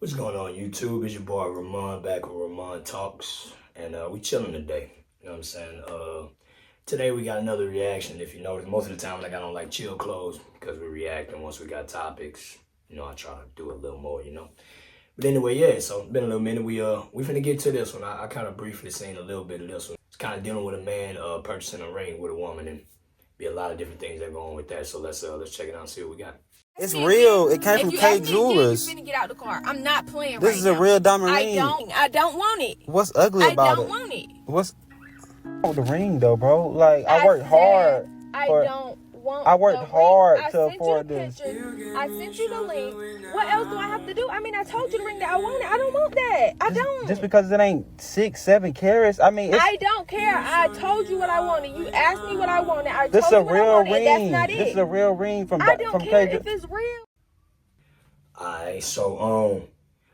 What's going on, YouTube? It's your boy Ramon back with Ramon Talks, and we chilling today. You know what I'm saying? Today we got another reaction. If you notice, most of the time I got on like chill clothes because we're reacting. Once we got topics, I try to do a little more. But anyway, yeah. So been a little minute. We finna get to this one. I kind of briefly seen a little bit of this one. It's kind of dealing with a man purchasing a ring with a woman, and be a lot of different things that go on with that. So let's check it out and see what we got. It's real. It came from K Jewelers. You finna get out the car. I'm not playing This right is a now. real diamond ring. I don't want it. What's ugly about it? I don't want it. What's with the ring though, bro? Like I worked hard. I worked hard to afford this. I sent you the link. What else do I have to do? I mean, I told you the ring that I wanted. I don't want that. I don't. Just because it ain't 6, 7 carats. I mean, I don't care. I told you what I wanted. You asked me what I wanted. I this told is you a what I real wanted. ring. That's not it. This is a real ring from I don't from care K. if it's real. Alright, so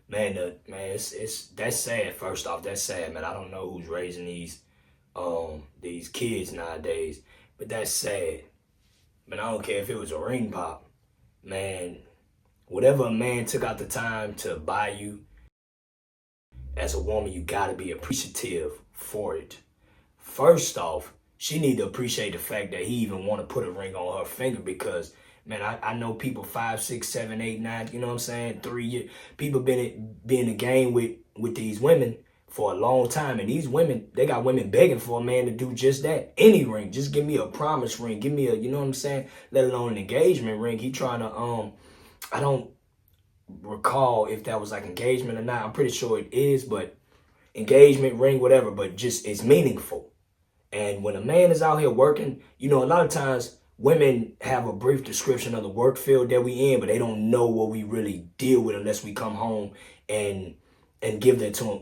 man, it's that's sad. First off, that's sad, man. I don't know who's raising these kids nowadays, but that's sad. But I don't care if it was a ring pop, man. Whatever a man took out the time to buy you, as a woman, you gotta be appreciative for it. First off, she need to appreciate the fact that he even want to put a ring on her finger because, man, I know people 5, 6, 7, 8, 9, you know what I'm saying, 3 years. People been in the game with these women for a long time. And these women, they got women begging for a man to do just that. Any ring. Just give me a promise ring. Give me a, you know what I'm saying? Let alone an engagement ring. He trying to, I don't recall if that was like engagement or not. I'm pretty sure it is, but engagement ring, whatever, but just it's meaningful. And when a man is out here working, a lot of times women have a brief description of the work field that we in, but they don't know what we really deal with unless we come home and give that to them,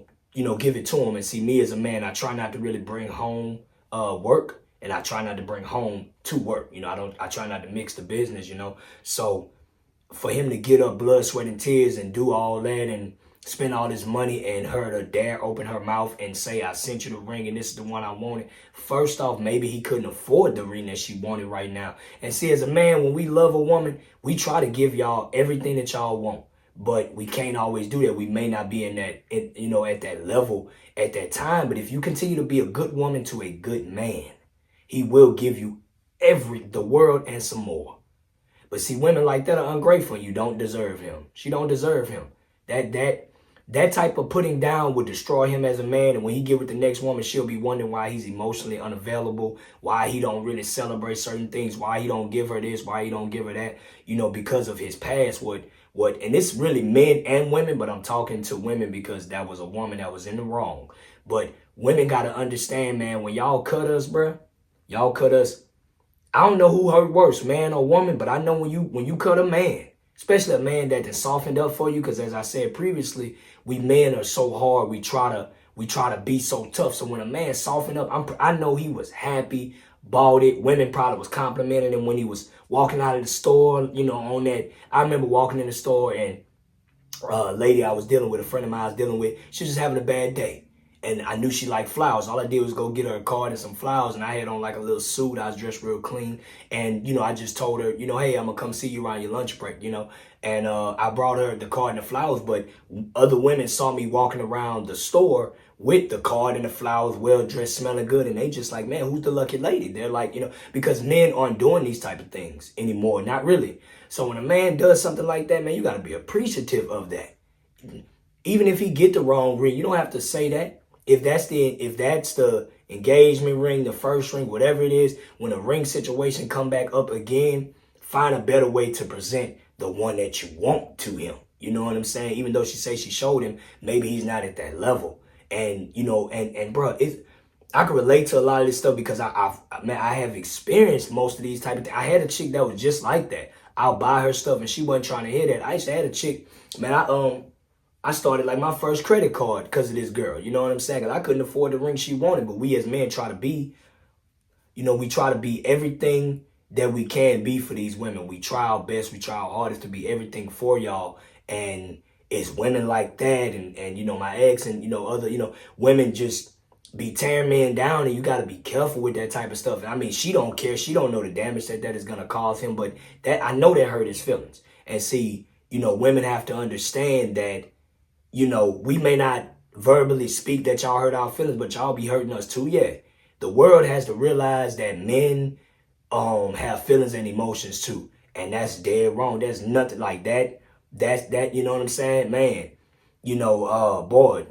give it to them. And see, me as a man, I try not to really bring home work, and I try not to bring home to work. I try not to mix the business, So for him to get up blood, sweat, and tears and do all that and spend all this money and her to dare open her mouth and say, I sent you the ring and this is the one I wanted. First off, maybe he couldn't afford the ring that she wanted right now. And see, as a man, when we love a woman, we try to give y'all everything that y'all want. But we can't always do that. We may not be in that, at that level at that time. But if you continue to be a good woman to a good man, he will give you the world and some more. But see, women like that are ungrateful. You don't deserve him. She don't deserve him. That type of putting down would destroy him as a man. And when he get with the next woman, she'll be wondering why he's emotionally unavailable, why he don't really celebrate certain things, why he don't give her this, why he don't give her that, because of his past. And it's really men and women, but I'm talking to women because that was a woman that was in the wrong. But women got to understand, man, when y'all cut us, bruh, y'all cut us. I don't know who hurt worse, man or woman, but I know when you cut a man, especially a man that has softened up for you, because as I said previously, we men are so hard. We try to be so tough. So when a man softened up, I know he was happy, bought it. Women probably was complimenting him when he was walking out of the store, on that. I remember walking in the store and a lady I was dealing with, a friend of mine I was dealing with, she was just having a bad day. And I knew she liked flowers. All I did was go get her a card and some flowers. And I had on like a little suit. I was dressed real clean. And, I just told her, hey, I'm going to come see you around your lunch break, And I brought her the card and the flowers. But other women saw me walking around the store with the card and the flowers, well-dressed, smelling good. And they just like, man, who's the lucky lady? They're like, because men aren't doing these type of things anymore. Not really. So when a man does something like that, man, you got to be appreciative of that. Even if he get the wrong ring, you don't have to say that. If that's the engagement ring, the first ring, whatever it is, when a ring situation come back up again, find a better way to present the one that you want to him. You know what I'm saying? Even though she say she showed him, maybe he's not at that level. And and bro, I can relate to a lot of this stuff because I have experienced most of these type of things. I had a chick that was just like that. I'll buy her stuff and she wasn't trying to hear that. I used to have a chick, man, I started like my first credit card because of this girl. You know what I'm saying? 'Cause I couldn't afford the ring she wanted. But we as men try to be, we try to be everything that we can be for these women. We try our best. We try our hardest to be everything for y'all. And it's women like that. And my ex and, other, women just be tearing men down. And you got to be careful with that type of stuff. I mean, she don't care. She don't know the damage that is going to cause him. But I know that hurt his feelings. And see, women have to understand that you know, we may not verbally speak that y'all hurt our feelings, but y'all be hurting us too. Yeah. The world has to realize that men have feelings and emotions too. And that's dead wrong. There's nothing like that. That, you know what I'm saying? Man, you know, boy,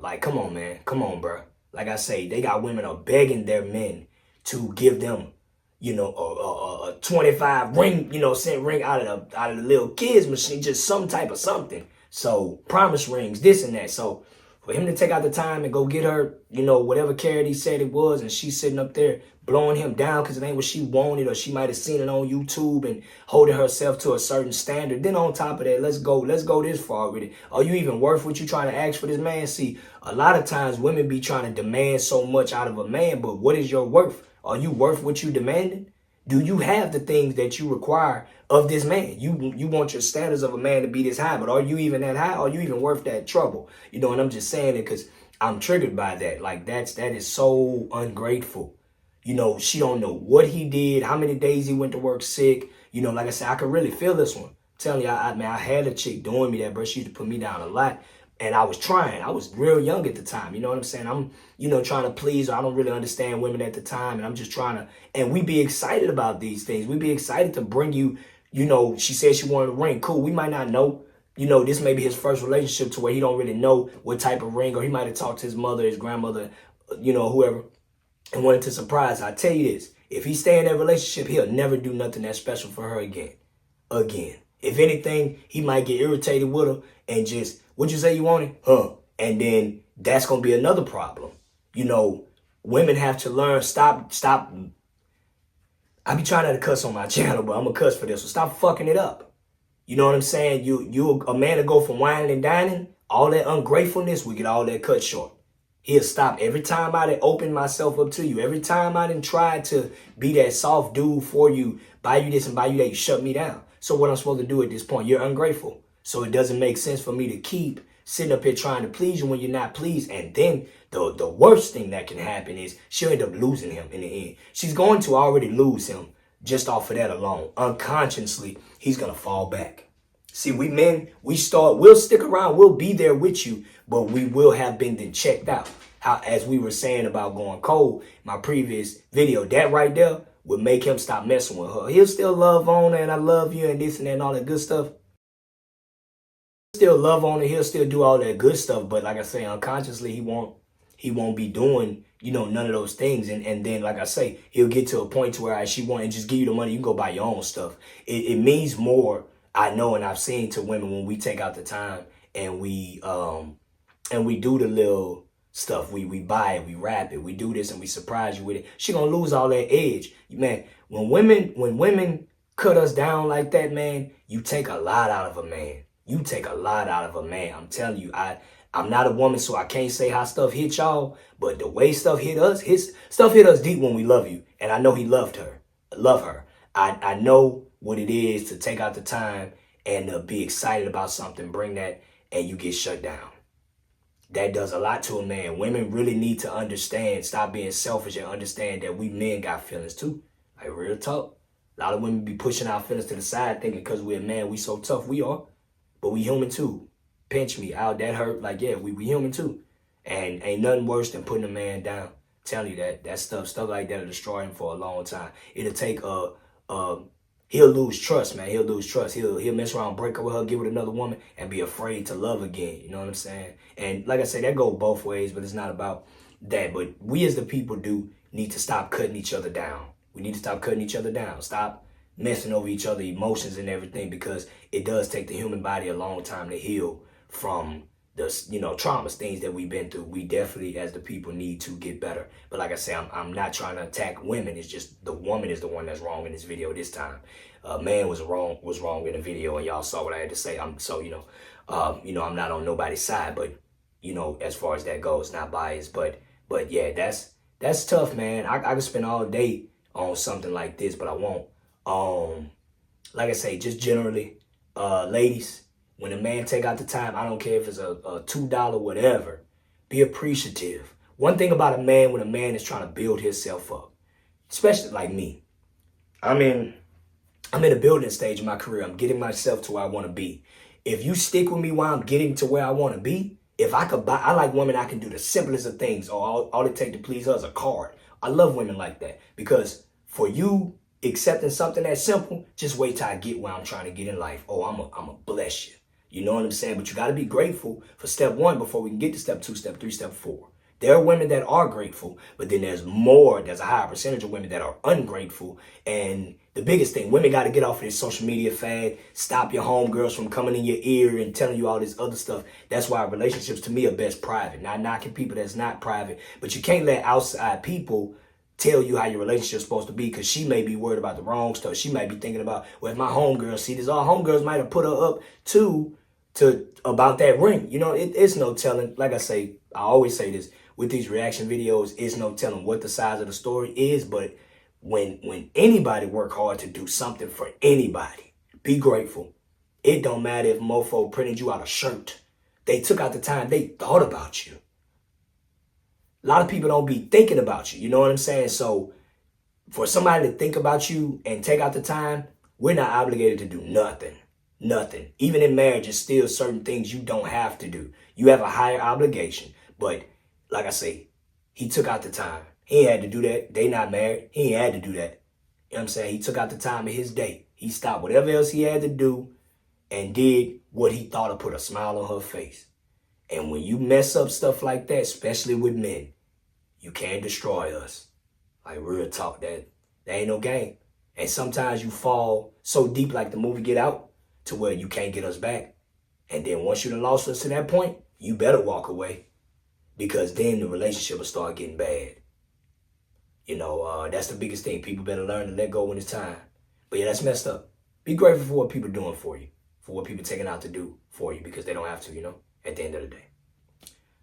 like, come on, man. Come on, bro. Like I say, they got women are begging their men to give them, you know, a 25 ring, you know, cent ring out of the little kids machine, just some type of something. So promise rings, this and that. So for him to take out the time and go get her, you know, whatever carrot he said it was, and she's sitting up there blowing him down because it ain't what she wanted, or she might have seen it on YouTube and holding herself to a certain standard. Then on top of that, let's go this far with it. Are you even worth what you trying to ask for this man? See, a lot of times women be trying to demand so much out of a man, but what is your worth? Are you worth what you demanding? Do you have the things that you require of this man? You want your standards of a man to be this high, but are you even that high? Are you even worth that trouble? You know, and I'm just saying it because I'm triggered by that. Like, that is so ungrateful. You know, she don't know what he did, how many days he went to work sick. You know, like I said, I could really feel this one. I'm telling you, I had a chick doing me that, bro. She used to put me down a lot. And I was trying. I was real young at the time. You know what I'm saying? I'm, you know, trying to please her. I don't really understand women at the time. And I'm just trying to, and we be excited about these things. We be excited to bring you, you know, she said she wanted a ring. Cool. We might not know. You know, this may be his first relationship to where he don't really know what type of ring, or he might have talked to his mother, his grandmother, you know, whoever, and wanted to surprise her. I tell you this, if he stay in that relationship, he'll never do nothing that special for her again. If anything, he might get irritated with her and just, what'd you say you wanted? Huh. And then that's going to be another problem. You know, women have to learn, stop. I be trying not to cuss on my channel, but I'm going to cuss for this. So stop fucking it up. You know what I'm saying? You a man to go from whining and dining, all that ungratefulness, we get all that cut short. He'll stop. Every time I done opened myself up to you, every time I done tried to be that soft dude for you, buy you this and buy you that, you shut me down. So what I'm supposed to do at this point? You're ungrateful. So it doesn't make sense for me to keep sitting up here trying to please you when you're not pleased. And then the worst thing that can happen is she'll end up losing him in the end. She's going to already lose him just off of that alone. Unconsciously, he's going to fall back. See, we men, we'll stick around, we'll be there with you, but we will have been then checked out. How, as we were saying about going cold, my previous video, that right there would make him stop messing with her. He'll still love on her and I love you and this and that and all that good stuff. Still love on her, he'll still do all that good stuff, but like I say, unconsciously he won't be doing, you know, none of those things. And then, like I say, he'll get to a point to where she won't just give you the money, you can go buy your own stuff. It means more, I know, and I've seen, to women when we take out the time and we do the little stuff. We buy it, we wrap it, we do this and we surprise you with it. She gonna lose all that edge. Man, when women cut us down like that, man, you take a lot out of a man. You take a lot out of a man. I'm telling you, I'm not a woman, so I can't say how stuff hit y'all, but the way stuff hit us, his stuff hit us deep when we love you. And I know he love her. I know what it is to take out the time and be excited about something, bring that, and you get shut down. That does a lot to a man. Women really need to understand, stop being selfish and understand that we men got feelings too. Like, real talk. A lot of women be pushing our feelings to the side thinking because we're a man, we so tough. We are. But we human too. Pinch me out, that hurt. Like, yeah, we human too. And ain't nothing worse than putting a man down. Tell you that stuff like that'll destroy him for a long time. It'll take he'll lose trust, man. He'll lose trust. He'll mess around, break up with her, get with another woman, and be afraid to love again. You know what I'm saying? And like I said, that goes both ways, but it's not about that. But we as the people do need to stop cutting each other down. We need to stop cutting each other down. Stop messing over each other's emotions and everything, because it does take the human body a long time to heal from the, you know, traumas, things that we've been through. We definitely, as the people, need to get better. But like I say, I'm not trying to attack women. It's just the woman is the one that's wrong in this video this time. Man was wrong in the video, and y'all saw what I had to say. I'm not on nobody's side, but you know, as far as that goes, not biased. But yeah, that's tough, man. I could spend all day on something like this, but I won't. Like I say, just generally, ladies, when a man take out the time, I don't care if it's a $2 whatever, be appreciative. One thing about a man, when a man is trying to build himself up, especially like me, I'm in a building stage in my career. I'm getting myself to where I want to be. if you stick with me while I'm getting to where I want to be, if I could buy, I like women I can do the simplest of things, or all it take to please her is a card. I love women like that, because for you accepting something that simple, just wait till I get where I'm trying to get in life. Oh, I'm a bless you. You know what I'm saying? But you got to be grateful for step 1 before we can get to step 2, step 3, step 4. There are women that are grateful, but then there's a higher percentage of women that are ungrateful. And the biggest thing, women got to get off of this social media fad. Stop your homegirls from coming in your ear and telling you all this other stuff. That's why relationships to me are best private. Not knocking people that's not private, but you can't let outside people tell you how your relationship's supposed to be, because she may be worried about the wrong stuff. She might be thinking about, well, if my homegirl see this, all homegirls might have put her up to about that ring. You know, it's no telling. Like I say, I always say this with these reaction videos, it's no telling what the size of the story is. But when anybody work hard to do something for anybody, be grateful. It don't matter if mofo printed you out a shirt. They took out the time. They thought about you. A lot of people don't be thinking about you. You know what I'm saying? So for somebody to think about you and take out the time, we're not obligated to do nothing. Nothing. Even in marriage, there's still certain things you don't have to do. You have a higher obligation. But like I say, he took out the time. He had to do that. They not married. He ain't had to do that. You know what I'm saying? He took out the time of his day. He stopped whatever else he had to do and did what he thought would put a smile on her face. And when you mess up stuff like that, especially with men, you can't destroy us. Like, real talk, that ain't no game. And sometimes you fall so deep, like the movie Get Out, to where you can't get us back. And then once you done lost us to that point, you better walk away, because then the relationship will start getting bad. You know, that's the biggest thing. People better learn to let go when it's time. But yeah, that's messed up. Be grateful for what people are doing for you, for what people are taking out to do for you, because they don't have to, you know, at the end of the day.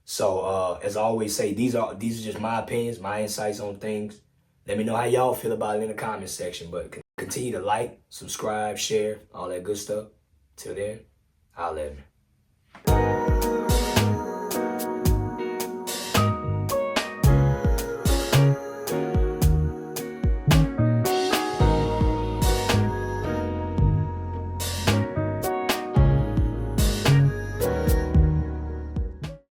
So, as I always say, these are just my opinions, my insights on things. Let me know how y'all feel about it in the comment section. But continue to like, subscribe, share, all that good stuff. Till then, I'll let me.